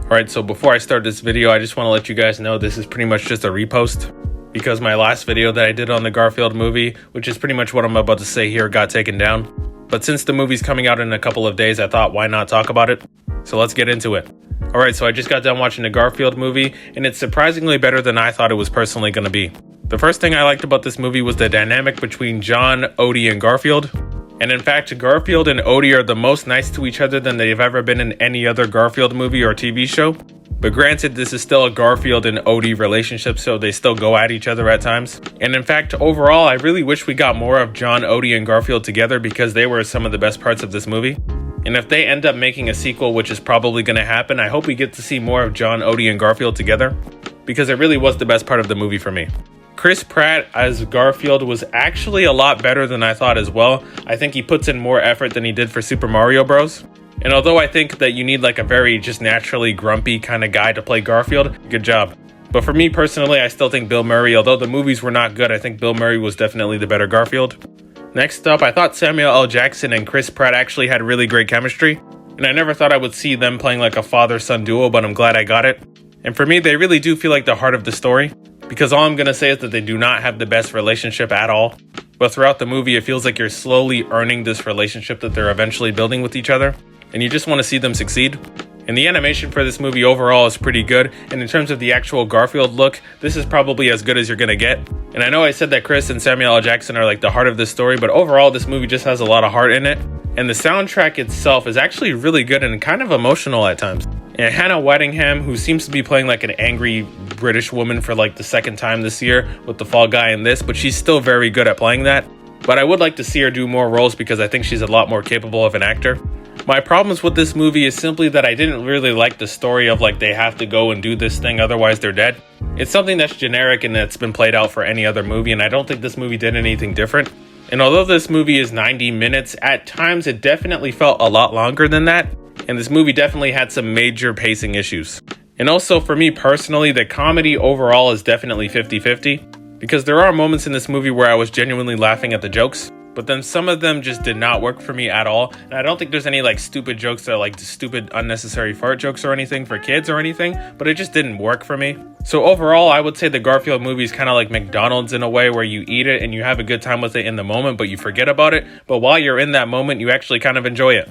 Alright, so before I start this video, I just want to let you guys know this is pretty much just a repost, because my last video that I did on the Garfield movie, which is pretty much what I'm about to say here, got taken down. But since the movie's coming out in a couple of days, I thought why not talk about it? So let's get into it. Alright, so I just got done watching the Garfield movie, and it's surprisingly better than I thought it was personally going to be. The first thing I liked about this movie was the dynamic between John, Odie, and Garfield. And in fact, Garfield and Odie are the most nice to each other than they've ever been in any other Garfield movie or TV show. But granted, this is still a Garfield and Odie relationship, so they still go at each other at times. And in fact, overall, I really wish we got more of John, Odie, and Garfield together because they were some of the best parts of this movie. And if they end up making a sequel, which is probably going to happen, I hope we get to see more of John, Odie, and Garfield together, because it really was the best part of the movie for me. Chris Pratt as Garfield was actually a lot better than I thought as well. I think he puts in more effort than he did for Super Mario Bros. And although I think that you need like a very just naturally grumpy kind of guy to play Garfield, good job. But for me personally, I still think Bill Murray, although the movies were not good, I think Bill Murray was definitely the better Garfield. Next up, I thought Samuel L. Jackson and Chris Pratt actually had really great chemistry. And I never thought I would see them playing like a father-son duo, but I'm glad I got it. And for me, they really do feel like the heart of the story. Because all I'm going to say is that they do not have the best relationship at all. But throughout the movie, it feels like you're slowly earning this relationship that they're eventually building with each other. And you just want to see them succeed. And the animation for this movie overall is pretty good. And in terms of the actual Garfield look, this is probably as good as you're going to get. And I know I said that Chris and Samuel L. Jackson are like the heart of this story, but overall this movie just has a lot of heart in it. And the soundtrack itself is actually really good and kind of emotional at times. And Hannah Waddingham, who seems to be playing like an angry British woman for like the second time this year with the Fall Guy in this, but she's still very good at playing that. But I would like to see her do more roles because I think she's a lot more capable of an actor. My problems with this movie is simply that I didn't really like the story of like they have to go and do this thing, otherwise they're dead. It's something that's generic and that's been played out for any other movie, and I don't think this movie did anything different. And although this movie is 90 minutes, at times it definitely felt a lot longer than that. And this movie definitely had some major pacing issues. And also for me personally, the comedy overall is definitely 50-50. Because there are moments in this movie where I was genuinely laughing at the jokes. But then some of them just did not work for me at all. And I don't think there's any like stupid jokes that are like stupid unnecessary fart jokes or anything for kids or anything. But it just didn't work for me. So overall, I would say the Garfield movie is kind of like McDonald's in a way where you eat it and you have a good time with it in the moment, but you forget about it. But while you're in that moment, you actually kind of enjoy it.